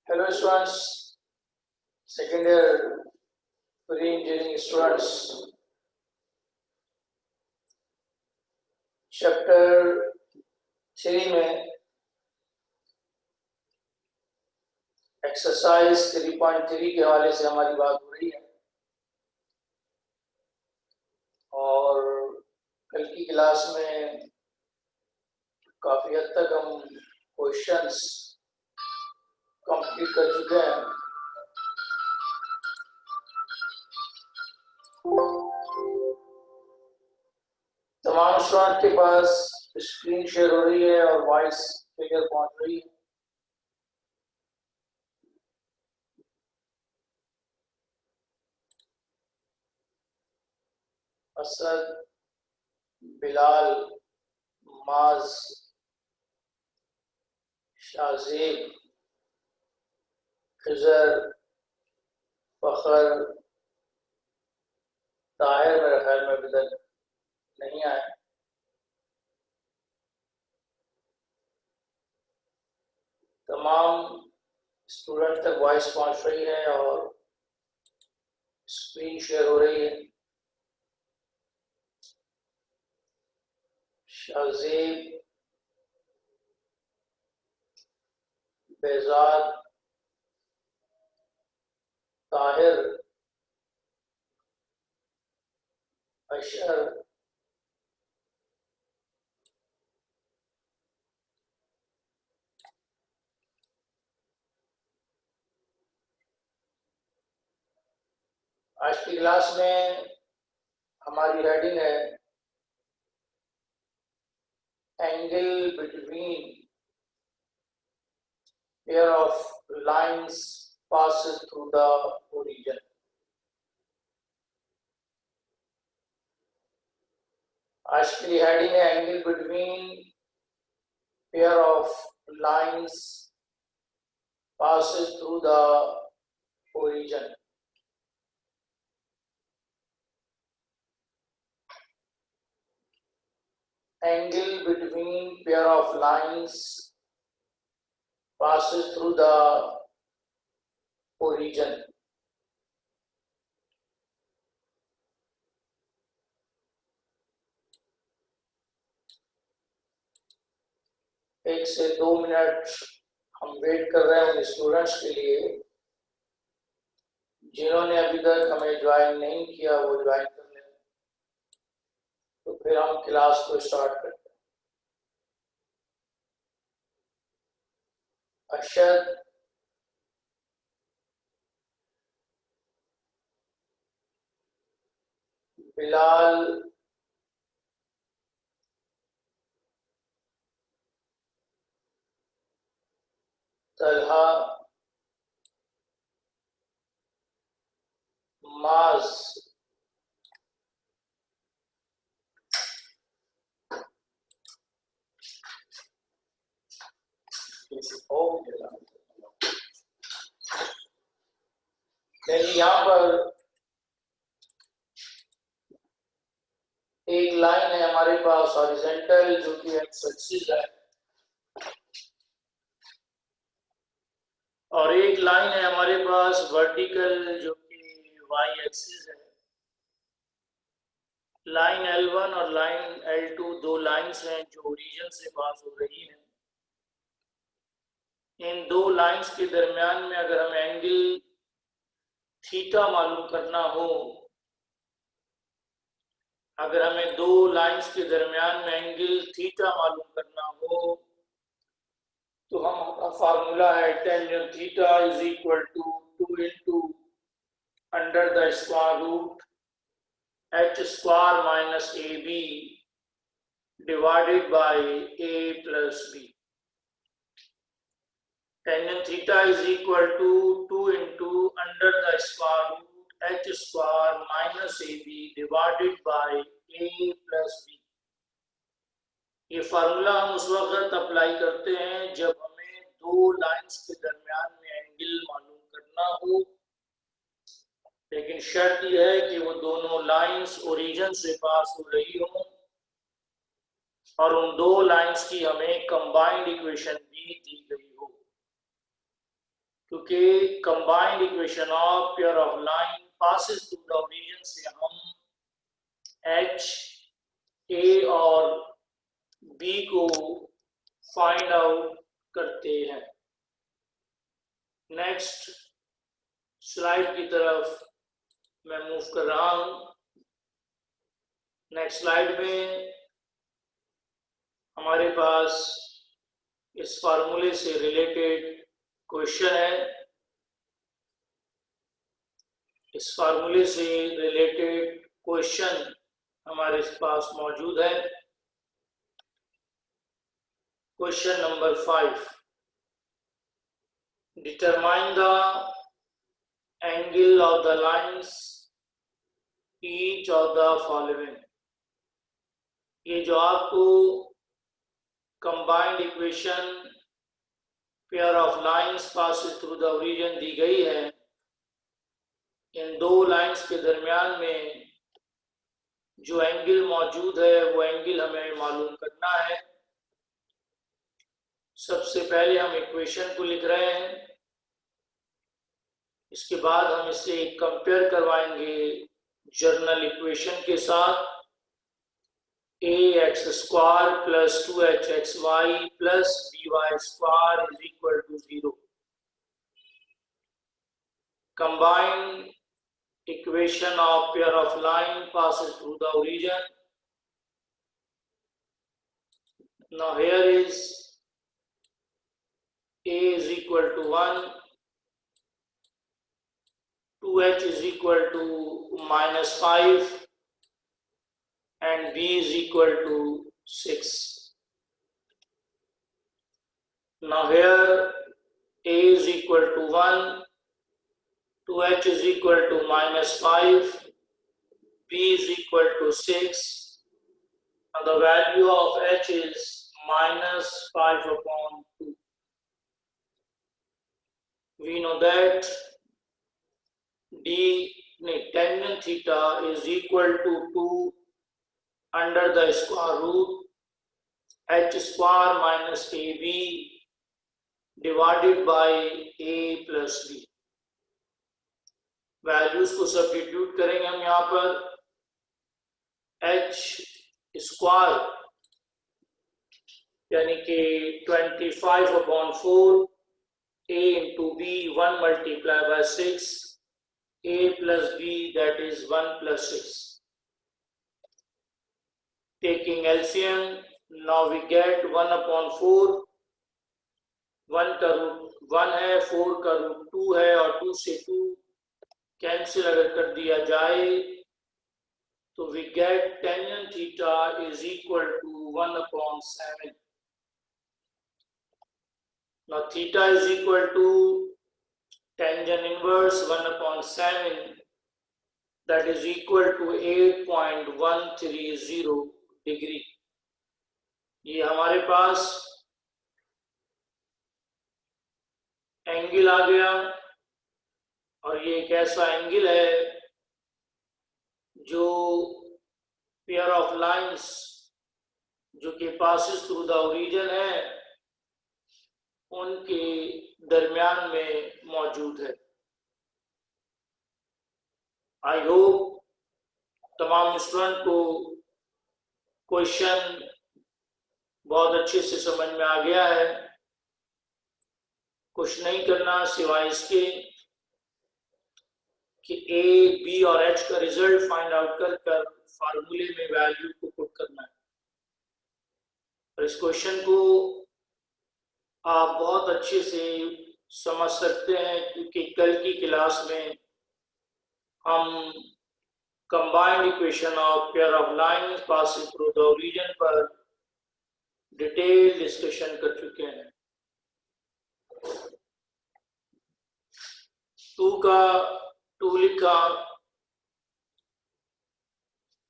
Hello students, second year pre-engineering students. Chapter 3 में exercise 3.3 के हवाले से हमारी बात हो रही है और कल की क्लास में काफ़ी हद तक हम क्वेश्चंस कंप्लीट कर चुके हैं। तमाम स्टूडेंट के पास स्क्रीन शेयर हो रही है और वॉइस क्लियर पहुंच रही है। असद, बिलाल, माज, शाहजेब, खिजर, फखर, ताहिर मेरे ख्याल में अभी तक नहीं आए। तमाम स्टूडेंट तक वॉइस पहुंच रही है और स्क्रीन शेयर हो रही है। शाहजेब, बेजाद, ताहिर, अशर, आज की क्लास में हमारी हेडिंग है angle between pair of lines passes through the origin। आज की हेडिंग है angle between pair of lines passes through the origin। Angle between pair of lines passes through the origin। एक से 2 मिनट हम wait कर रहे हैं उन स्टूडेंट्स के लिए जिन्होंने अभी तक हमें ज्वाइन नहीं किया, वो ज्वाइन कर लें, तो फिर हम क्लास को स्टार्ट करते हैं। अक्षर, बिलाल, तलहा, माज, यहाँ पर एक लाइन है हमारे पास हॉरिजॉन्टल जो कि एक्स एक्सिस है और एक लाइन है हमारे पास वर्टिकल जो कि वाई एक्सिस है। लाइन L1 और लाइन L2 दो लाइंस हैं जो ओरिजिन से पास हो रही हैं। इन दो लाइंस के दरमियान में अगर हमें एंगल थीटा मालूम करना हो, अगर हमें दो लाइंस के दरमियान में एंगल थीटा मालूम करना हो तो हमारा फार्मूला है tangent theta is equal to 2 into under the square root h square minus ab divided by a plus b। Tangent theta is equal to 2 into under the square root h square minus ab divided by a plus b। ये formula हम उस वक्त apply करते हैं जब हमें दो lines के दरमियान में एंगल मालूम करना हो, लेकिन शर्त यह है कि वो दोनों लाइंस ओरिजिन से पास हो रही हो और उन दो लाइंस की हमें कंबाइंड इक्वेशन भी दी गई हो। तो क्योंकि combined equation of pair of line passes through the origin से हम एच ए और बी को फाइंड आउट करते हैं। नेक्स्ट स्लाइड की तरफ मैं मूव कर रहा हूं। नेक्स्ट स्लाइड में हमारे पास इस फार्मूले से रिलेटेड क्वेश्चन है। इस फार्मूले से रिलेटेड क्वेश्चन हमारे पास मौजूद है। Question number 5, determine the angle of the lines each of the following. ये जो आपको combined equation pair of lines passes through the origin दी गई है, इन दो लाइंस के दरमियान में जो एंगल मौजूद है वो एंगल हमें मालूम करना है। सबसे पहले हम इक्वेशन को लिख रहे हैं, इसके बाद हम इसे कंपेयर करवाएंगे जर्नल इक्वेशन के साथ। ax square plus 2hxy plus by square is equal to 0. Combined equation of pair of line passes through the origin. Now here is a is equal to 1, 2h is equal to minus 5 and b is equal to 6. Now here a is equal to 1, 2h is equal to minus 5, b is equal to 6, and the value of h is minus 5 upon 2. We know that tangent theta is equal to 2 under the square root h square minus ab divided by a plus b. Values को substitute करेंगे हम यहाँ पर। h square यानी कि 25 upon 4, a into b 1 multiplied by 6, a plus b that is 1 plus 6. Taking LCM, now we get 1 upon 4, 1 का root 1 है, 4 का रूट 2 है और 2 से 2 कैंसिल अगर कर दिया जाए तो we get tangent theta is equal to 1 upon 7. Now theta is equal to tangent inverse 1 upon 7, that is equal to 8.130 degree. ये हमारे पास एंगल आ गया और ये एक ऐसा एंगल है जो पेयर ऑफ लाइंस जो कि पासिस थ्रू द ओरिजिन है उनके दरमियान में मौजूद है। आई होप तमाम स्टूडेंट को क्वेश्चन बहुत अच्छे से समझ में आ गया है। कुछ नहीं करना सिवाय इसके कि ए, बी और एच का रिजल्ट फाइंड आउट कर फार्मूले में वैल्यू को पुट करना है। और इस क्वेश्चन को आप बहुत अच्छे से समझ सकते हैं क्योंकि कल की क्लास में हम combined equation of pair of lines passing through the origin पर डिटेल डिस्कशन कर चुके हैं। 2 लिखा,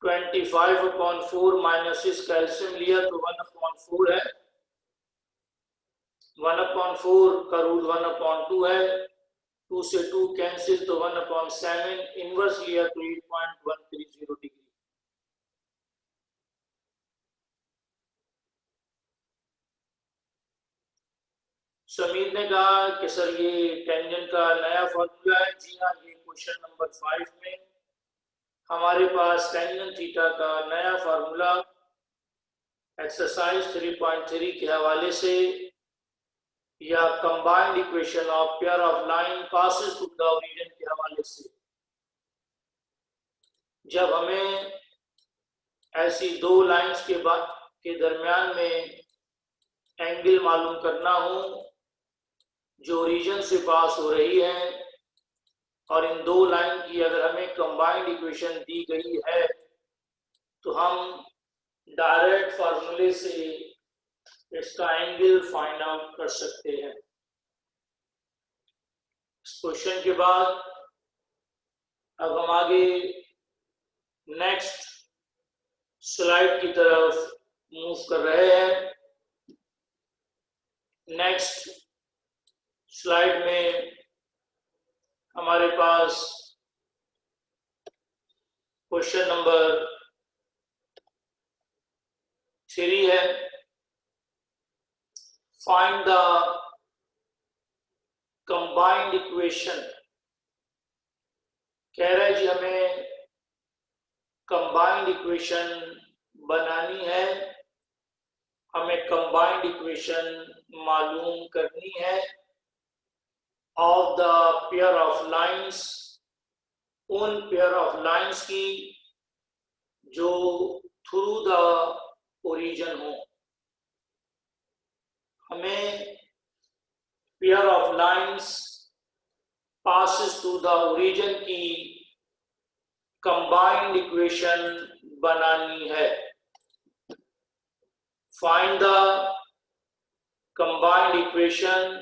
25 अपॉन 4 माइनस इसका एलसीएम लिया तो 1 अपॉन 4 है, 1 अपॉन 4 का रूट 1 अपॉन 2 है, 2 से 2 कैंसिल तो 1 अपॉन 7, इनवर्स लिया तो 8.130 डिग्री। समीर ने कहा कि सर ये टेंजेंट का नया फॉर्मूला है। जी हाँ, ये क्वेश्चन नंबर 5 में हमारे पास टेंजेंट थीटा का नया फार्मूला एक्सरसाइज 3.3 के हवाले से या combined equation of pair of line passes through the origin के हवाले से जब हमें ऐसी दो लाइंस के दरमियान में एंगल मालूम करना हो जो ओरिजिन से पास हो रही है और इन दो लाइन की अगर हमें कंबाइंड इक्वेशन दी गई है तो हम डायरेक्ट फार्मूले से इसका एंगल फाइंड आउट कर सकते हैं। इस क्वेश्चन के बाद अब हम आगे नेक्स्ट स्लाइड की तरफ मूव कर रहे हैं। नेक्स्ट स्लाइड में हमारे पास क्वेश्चन नंबर 3 है। Find the combined equation. कह रहा है जी हमें कंबाइंड इक्वेशन बनानी है, हमें कंबाइंड इक्वेशन मालूम करनी है of the pair of lines, उन पेयर ऑफ लाइंस की जो थ्रू द ओरिजिन हो। हमें pair of lines passes through the origin की कंबाइंड इक्वेशन बनानी है। Find the combined equation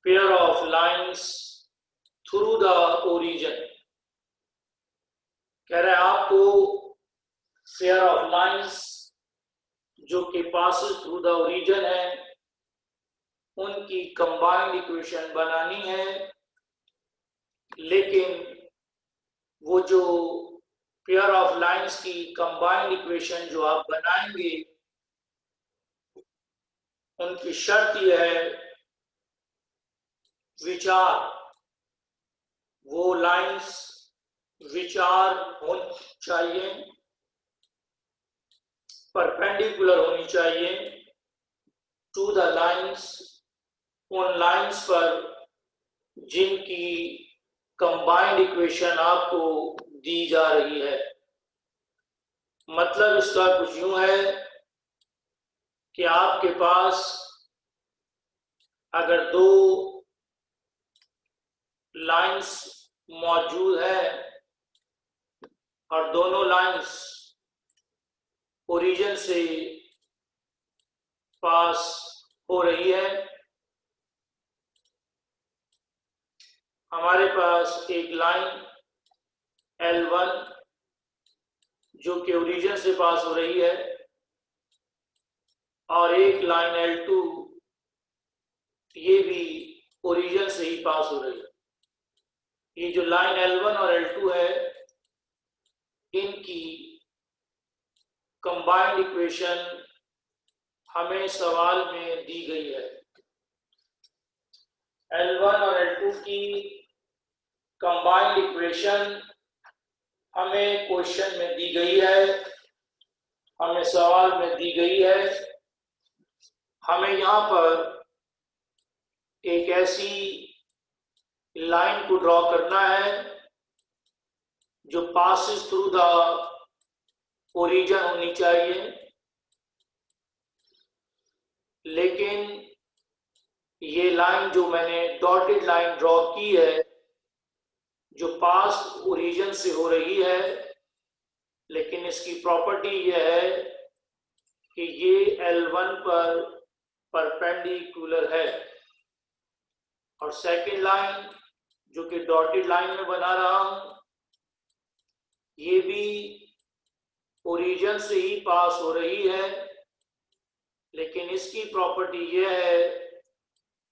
pair of lines through the origin. कह रहा है आपको पेयर ऑफ लाइंस जो कि पासेस थ्रू द ओरिजिन है उनकी कंबाइंड इक्वेशन बनानी है, लेकिन वो जो पेयर ऑफ लाइंस की कंबाइंड इक्वेशन जो आप बनाएंगे उनकी शर्त यह है विचार, वो लाइंस विचार होनी चाहिए, परपेंडिकुलर होनी चाहिए टू द लाइंस, उन लाइंस पर जिनकी कंबाइंड इक्वेशन आपको दी जा रही है। मतलब इसका कुछ यूं है कि आपके पास अगर दो लाइंस मौजूद है और दोनों लाइंस ओरिजिन से पास हो रही है, हमारे पास एक लाइन L1 जो कि ओरिजिन से पास हो रही है और एक लाइन L2 ये भी ओरिजिन से ही पास हो रही है। ये जो लाइन L1 और L2 है इनकी कंबाइंड इक्वेशन हमें सवाल में दी गई है। L1 और L2 की कंबाइंड इक्वेशन हमें क्वेश्चन में दी गई है, हमें सवाल में दी गई है। हमें यहाँ पर एक ऐसी लाइन को ड्रॉ करना है जो पासेस थ्रू द ओरिजिन होनी चाहिए, लेकिन ये लाइन जो मैंने डॉटेड लाइन ड्रॉ की है जो पास ओरिजिन से हो रही है, लेकिन इसकी प्रॉपर्टी यह है कि ये L1 पर परपेंडिकुलर है और सेकंड लाइन जो कि डॉटेड लाइन में बना रहा हूं ये भी ओरिजिन से ही पास हो रही है, लेकिन इसकी प्रॉपर्टी यह है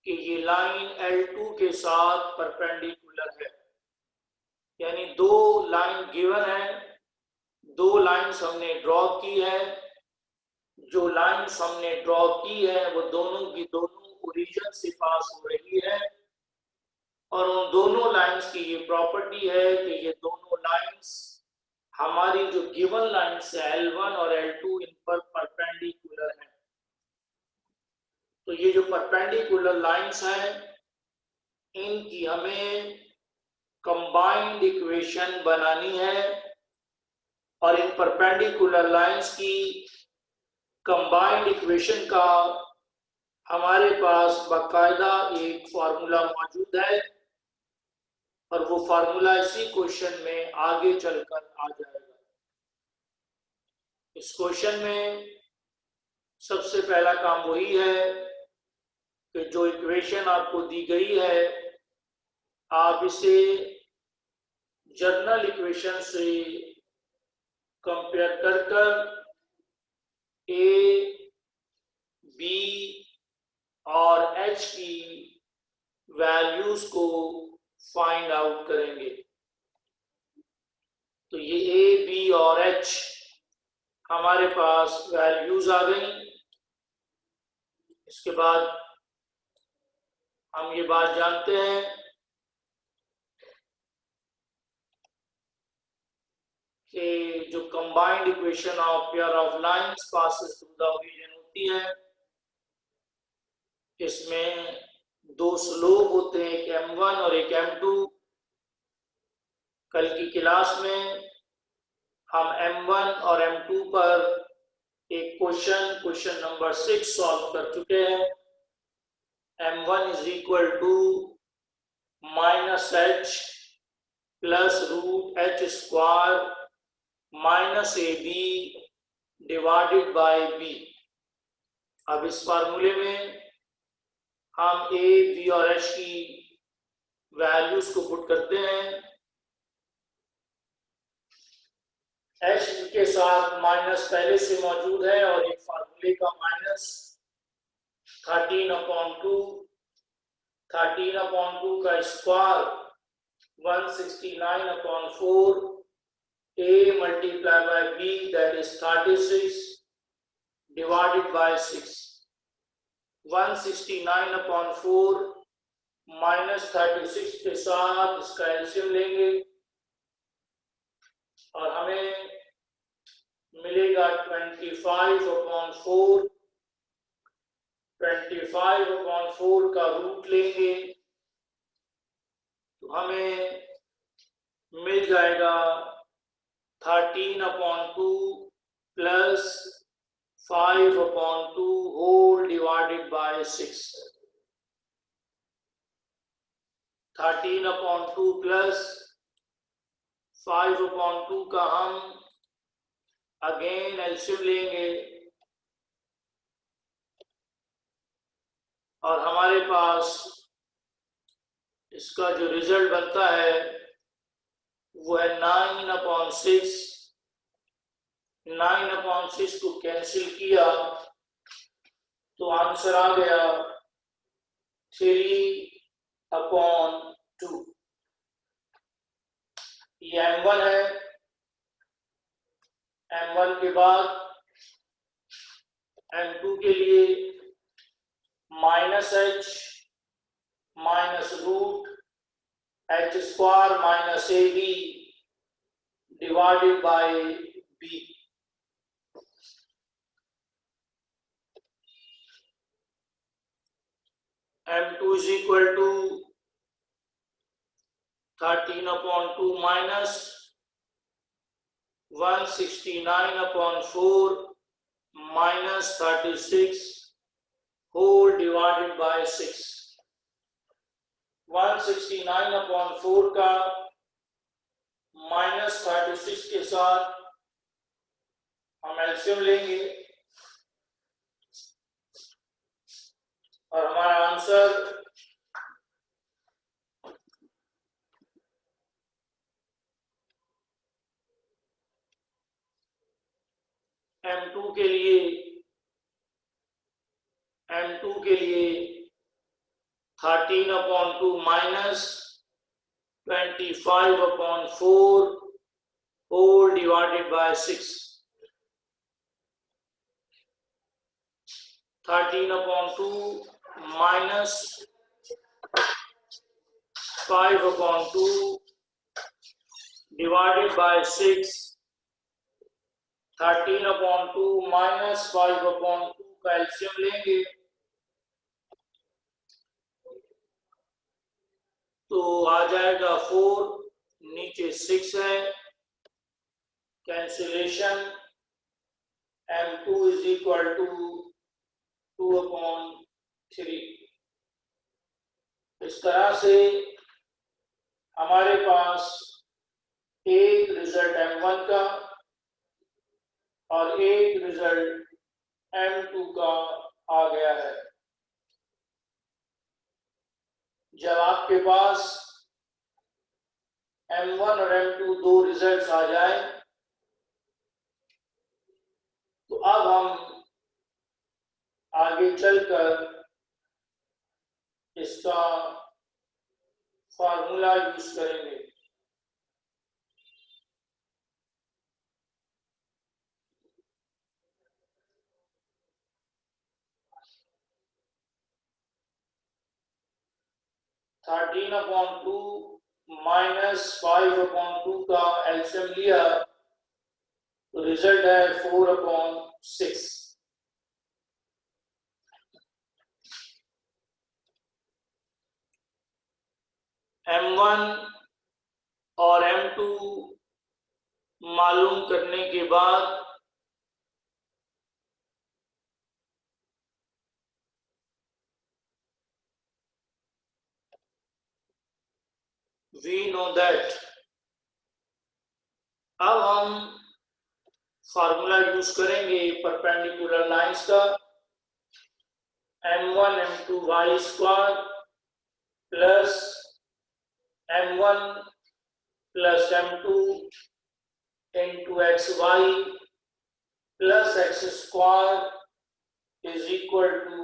कि ये लाइन L2 के साथ परपेंडिकुलर है। यानी दो लाइन गिवन है, दो लाइंस हमने ड्रॉ की है, जो लाइंस हमने ड्रॉ की है वो दोनों की दोनों ओरिजिन से पास हो रही है और उन दोनों लाइंस की ये प्रॉपर्टी है कि ये दोनों लाइंस हमारी जो गिवन लाइंस है L1 और L2 इन पर परपेंडिकुलर है। तो ये जो परपेंडिकुलर लाइंस हैं इनकी हमें कंबाइंड इक्वेशन बनानी है और इन परपेंडिकुलर लाइंस की कंबाइंड इक्वेशन का हमारे पास बाकायदा एक फार्मूला मौजूद है और वो फार्मूला इसी क्वेश्चन में आगे चलकर आ जाएगा। इस क्वेश्चन में सबसे पहला काम वही है कि जो इक्वेशन आपको दी गई है आप इसे जर्नल इक्वेशन से कंपेयर कर ए, बी और एच की वैल्यूज को फाइंड आउट करेंगे। तो ये ए, बी और एच हमारे पास वैल्यूज आ गई। इसके बाद हम ये बात जानते हैं कि जो combined equation of pair of lines passes through the origin होती है इसमें दो स्लोप होते हैं, एक M1 और एक M2। कल की क्लास में हम M1 और M2 पर एक क्वेश्चन नंबर 6 सॉल्व कर चुके हैं। M1 is equal to -h plus root h square minus AB divided by B। अब इस फार्मूले में हम A, B और H की वैल्यूज को पुट करते हैं। H के साथ माइनस पहले से मौजूद है और एक फार्मूले का माइनस 13/2 का square 169/4 A multiplied by B that is 36 divided by 6। 169/4 minus 36 के साथ इसका एलसीएम लेंगे और हमें मिलेगा 25/4। 25/4 का रूट लेंगे तो हमें मिल जाएगा 13/2 plus 5/2 whole divided by 6। 13/2 plus 5/2 का हम अगेन एलसीएम लेंगे और हमारे पास इसका जो रिजल्ट बनता है वो है 9/6। 9/6 को कैंसिल किया तो आंसर आ गया 3/2। ये M1 है। M1 के बाद M2 के लिए -h minus root h square minus AB divided by B। M2 is equal to 13/2 minus 169/4 minus 36 whole divided by 6। 169/4 का माइनस 36 के साथ हम एलसीएम लेंगे और हमारा आंसर M2 के लिए 13/2 minus 25/4 whole divided by 6। 13/2 minus 5/2 divided by 6, 13/2 minus 5/2 का एलसीएम लेंगे तो आ जाएगा 4, नीचे 6 है, cancellation, m2 is equal to 2/3। इस तरह से हमारे पास एक रिजल्ट m1 का और एक रिजल्ट m2 का आ गया है। जब आपके पास m1 और m2 दो रिजल्ट्स आ जाए तो अब हम आगे चलकर इसका फार्मूला यूज करेंगे। थर्टीन अपॉन टू माइनस 5/2 का एलसीएम लिया तो रिजल्ट है 4/6। m1 और m2 मालूम करने के बाद we know that अब हम फार्मूला यूज करेंगे परपेंडिकुलर लाइंस का। m1 m2 y square plus m1 plus m2 into xy plus x square is equal to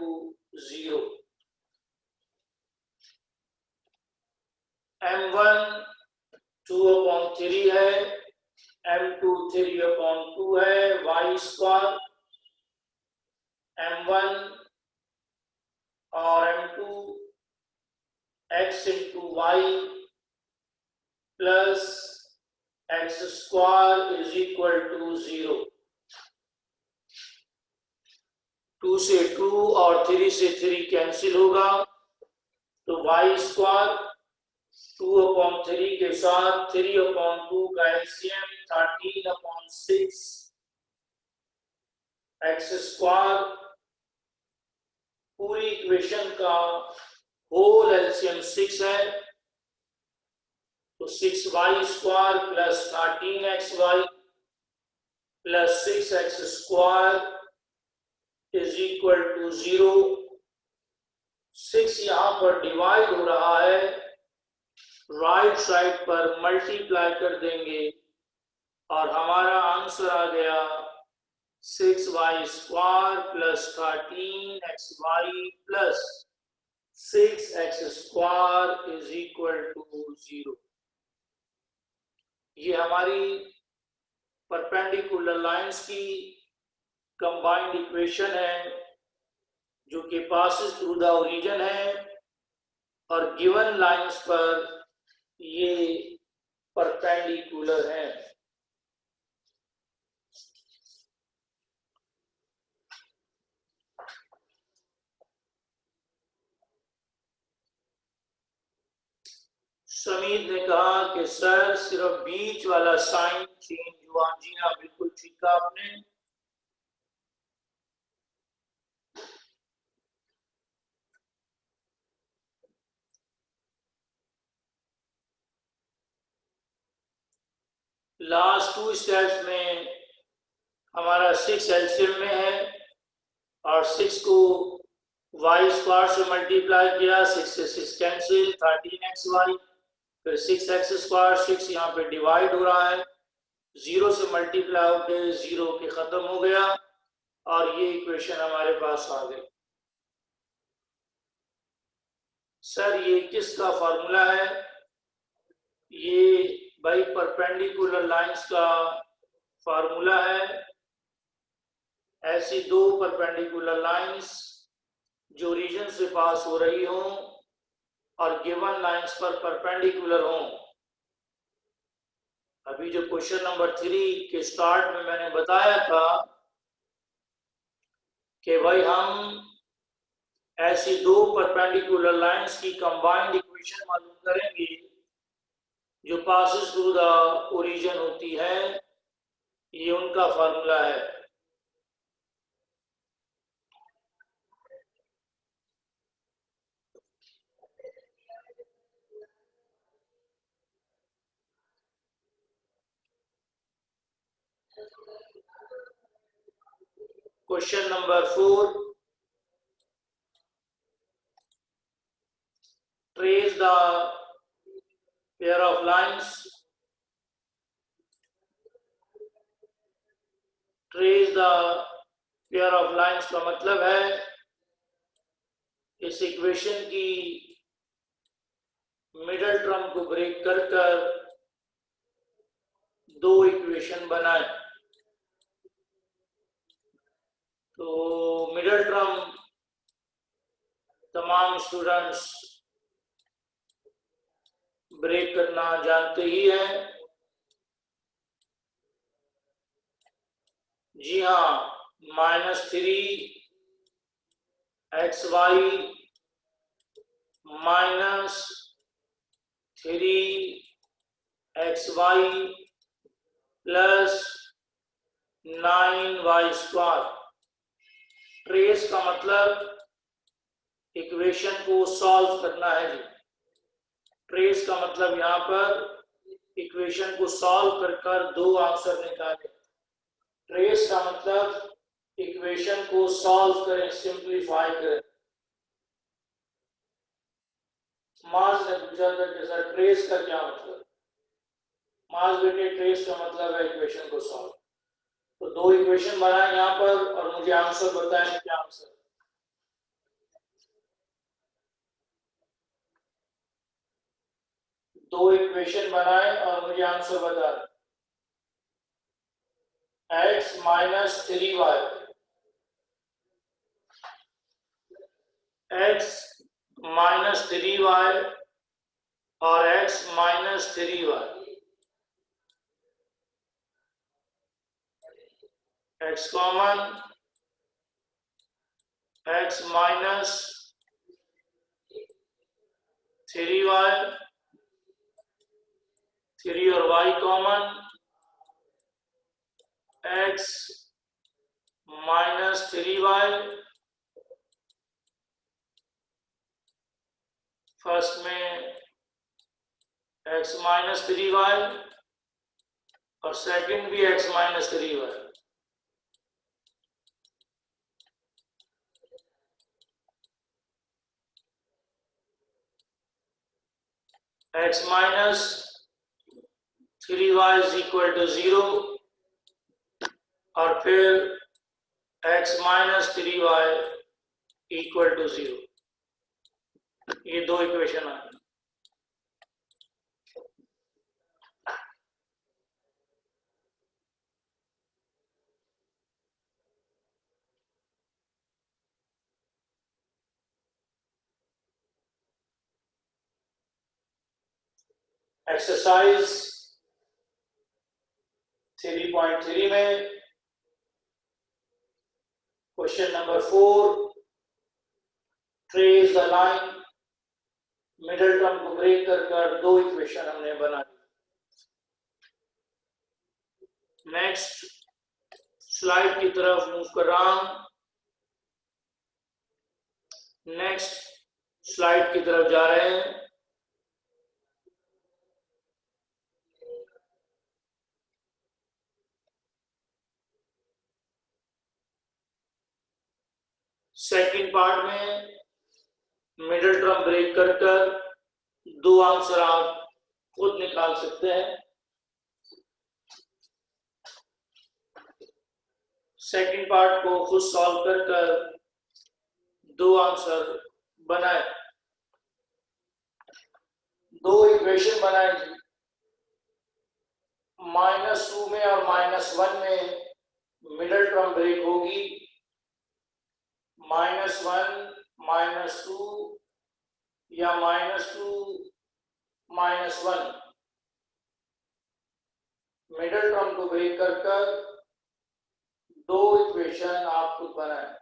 0। m1 2/3 है, m2 3/2 है, y स्क्वायर m1 और m2 x into y plus x square is equal to 0। 2 से 2 और 3 से 3 cancel होगा तो y square 2/3 के साथ 3/2 का एलसीएम 13/6 एक्स स्क्वायर, पूरी इक्वेशन का होल एलसीएम 6 है तो 6y square plus 13xy plus 6x square is equal to 0। 6 यहां पर डिवाइड हो रहा है, राइट साइड पर मल्टीप्लाई कर देंगे और हमारा आंसर आ गया 6y square plus 13xy plus 6x square is equal to 0। ये हमारी परपेंडिकुलर लाइंस की कंबाइंड इक्वेशन है जो कि पासेस थ्रू द ओरिजिन है और गिवन लाइंस पर ये परपेंडिकुलर है। समीर ने कहा कि सर सिर्फ बीच वाला साइन चेंज हुआ। जी हाँ, बिल्कुल ठीक कहा आपने। लास्ट 2 स्टेप्स में हमारा 6 एलसीएम में है और 6 को y स्क्वायर से मल्टीप्लाई किया, 6 से 6 कैंसिल, 13xy फिर 6x स्क्वायर, 6 यहाँ पे डिवाइड हो रहा है, 0 से मल्टीप्लाई होकर 0 के खत्म हो गया और ये इक्वेशन हमारे पास आ गई। सर ये किसका फार्मूला है? ये बाई परपेंडिकुलर लाइंस का फार्मूला है। ऐसी दो परपेंडिकुलर लाइंस जो रीजन से पास हो रही हो और गिवन लाइंस पर परपेंडिकुलर हो। अभी जो क्वेश्चन नंबर 3 के स्टार्ट में मैंने बताया था कि भाई हम ऐसी दो परपेंडिकुलर लाइंस की कंबाइंड इक्वेशन मालूम करेंगे जो पासेस थ्रू द ओरिजिन होती है। ये उनका फॉर्मूला है। Question number 4, trace the pair of lines, trace the pair of lines का मतलब है इस इक्वेशन की मिडल टर्म को ब्रेक कर दो इक्वेशन बनाए। तो मिडल टर्म तमाम स्टूडेंट्स ब्रेक करना जानते ही हैं। जी हाँ, -3xy -3xy plus 9y²। Trace का मतलब इक्वेशन को सॉल्व करना है जी। ट्रेस का मतलब यहाँ पर इक्वेशन को सॉल्व कर दो आंसर निकालें। ट्रेस का मतलब इक्वेशन को सॉल्व करें, सिंप्लीफाई करें। मास ने पूछा था कि सर ट्रेस का क्या मतलब। मास बेटे ट्रेस का मतलब है इक्वेशन को सॉल्व। तो दो इक्वेशन बनाए यहाँ पर और मुझे आंसर बताएं क्या आंसर। दो इक्वेशन बनाए और मुझे आंसर बता। x -3y, x -3y और x -3y, x common, x -3y, 3 और y common, x -3y, first में x -3y और सेकंड भी x -3y। x -3y is equal to 0 और फिर x -3y इक्वल टू 0। ये दो इक्वेशन आ गई। एक्सरसाइज 3.3 में question number 4, trace the line. Middle term को ब्रेक कर दो इक्वेशन हमने बना ली। नेक्स्ट स्लाइड की तरफ मूव कर रहा हूं। नेक्स्ट स्लाइड की तरफ जा रहे हैं। सेकंड पार्ट में मिडिल टर्म ब्रेक कर दो आंसर आप खुद निकाल सकते हैं। सेकंड पार्ट को खुद सॉल्व कर दो आंसर बनाए। दो इक्वेशन बनाए जी। -2 में और -1 में मिडिल टर्म ब्रेक होगी। -1 -2 या -2 -1, मिडिल टर्म को ब्रेक कर दो इक्वेशन आप खुद बनाएं।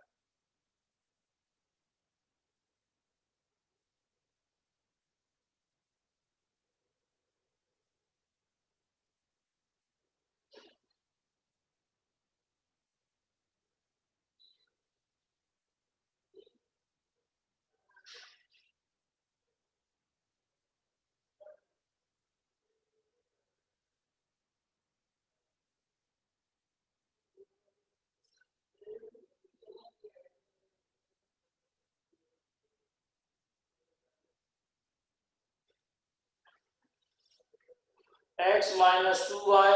x - 2y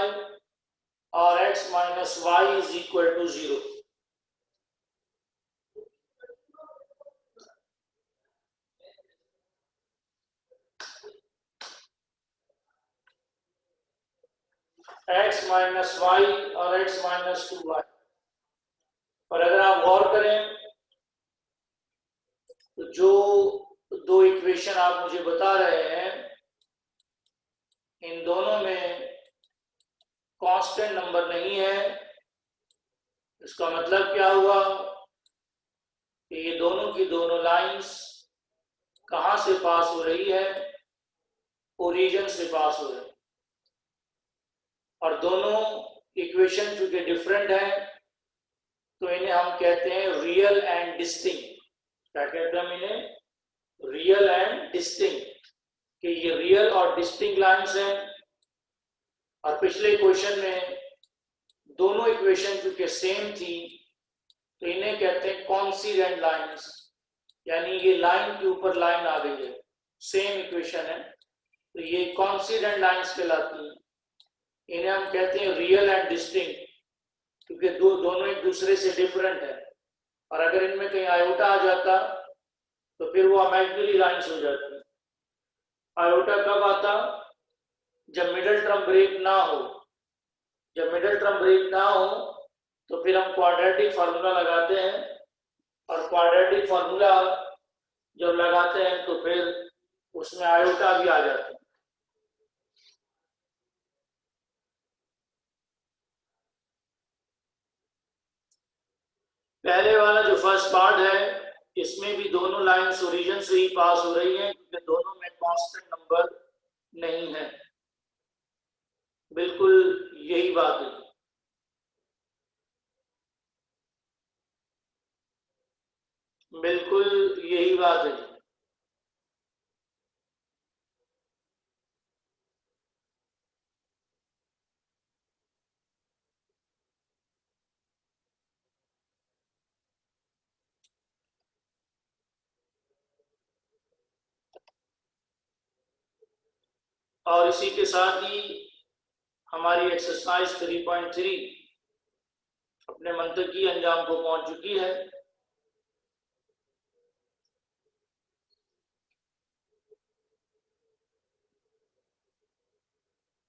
और x - y is equal to 0। x - y और x - 2y। और अगर आप गौर करें तो जो दो इक्वेशन आप मुझे बता रहे हैं, इन दोनों में कांस्टेंट नंबर नहीं है। इसका मतलब क्या हुआ कि ये दोनों की दोनों लाइंस कहां से पास हो रही है? ओरिजिन से पास हो रही है। और दोनों इक्वेशन चूंकि डिफरेंट है तो इन्हें हम कहते हैं रियल एंड डिस्टिंक्ट। क्या कहते हैं हम इन्हें? रियल एंड डिस्टिंक्ट, कि ये रियल और डिस्टिंक्ट लाइंस हैं। और पिछले क्वेश्चन में दोनों इक्वेशन चूंकि सेम थी तो इन्हें कहते हैं कॉन्सिडेंट लाइंस, यानी ये लाइन के ऊपर लाइन आ गई है, सेम इक्वेशन है तो ये कॉन्सिडेंट लाइंस कहलाती हैं। इन्हें हम कहते हैं रियल एंड डिस्टिंक्ट, क्योंकि दोनों एक दूसरे से डिफरेंट है। और अगर इनमें कहीं आयोटा आ जाता तो फिर वो इमेजिनरी लाइंस हो जाती। आयोटा कब आता? जब मिडिल टर्म ब्रेक ना हो। जब मिडिल टर्म ब्रेक ना हो तो फिर हम क्वाड्रेटिक फार्मूला लगाते हैं, और क्वाड्रेटिक फार्मूला जब लगाते हैं तो फिर उसमें आयोटा भी आ जाता है। पहले वाला जो फर्स्ट पार्ट है इसमें भी दोनों लाइंस ओरिजिन से ही पास हो रही हैं, क्योंकि दोनों में कांस्टेंट नंबर नहीं है। बिल्कुल यही बात है। बिल्कुल यही बात है। और इसी के साथ ही हमारी एक्सरसाइज 3.3 अपने मंतकी अंजाम को पहुंच चुकी है।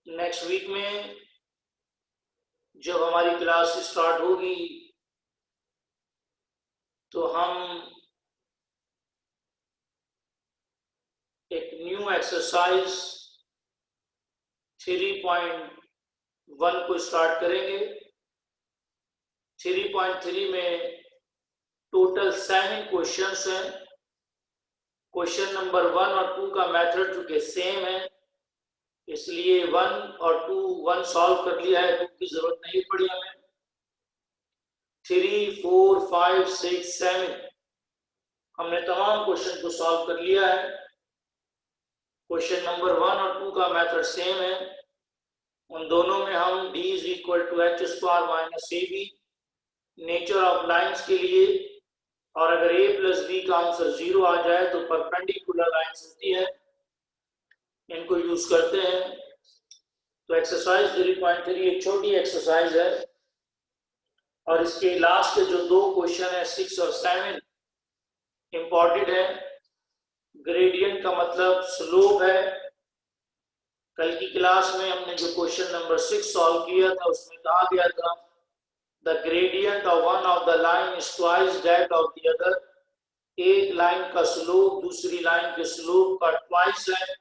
नेक्स्ट वीक में जब हमारी क्लास स्टार्ट होगी तो हम एक न्यू एक्सरसाइज 3.1 को स्टार्ट करेंगे। 3.3 में टोटल 7 क्वेश्चंस हैं। क्वेश्चन नंबर 1 और 2 का मेथड चूंकि सेम है इसलिए 1 और 2 1 सॉल्व कर लिया है, 2 की जरूरत नहीं पड़ी हमें। 3, 4, 5, 6, 7 हमने तमाम क्वेश्चन को सॉल्व कर लिया है। क्वेश्चन नंबर 1 और 2 का मेथड सेम है। उन दोनों में हम d is equal to h square minus A B nature of lines के लिए, और अगर a प्लस बी का आंसर 0 आ जाए तो परपेंडिकुलर लाइंस होती है, इनको यूज करते हैं। तो एक्सरसाइज 3.3 एक छोटी एक्सरसाइज है और इसके लास्ट के जो दो क्वेश्चन है 6 और 7 इंपॉर्टेंट है। ग्रेडियंट का मतलब स्लोप है। कल की क्लास में हमने जो क्वेश्चन नंबर 6 सॉल्व किया था उसमें कहा गया था the gradient of one of the line is twice that of the other एक लाइन का स्लोप दूसरी लाइन के स्लोप का ट्वाइस है,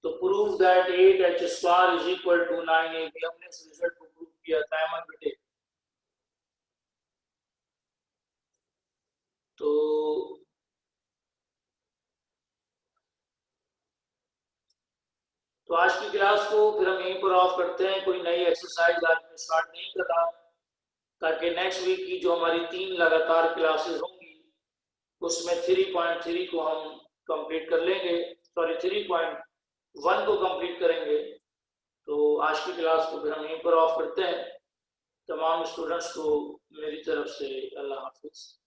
तो prove that 8h square is equal to 9ab। हमने इस रिजल्ट को प्रूव किया था अहमद बेटे। तो आज की क्लास को फिर हम यहीं पर ऑफ करते हैं। कोई नई एक्सरसाइज आज में स्टार्ट नहीं कर रहा, ताकि नेक्स्ट वीक की जो हमारी 3 लगातार क्लासेस होंगी उसमें 3.3 को हम कंप्लीट कर लेंगे, सॉरी 3.1 को कंप्लीट करेंगे। तो आज की क्लास को फिर हम यहीं पर ऑफ करते हैं। तमाम स्टूडेंट्स को मेरी तरफ से अल्लाह हाफिज।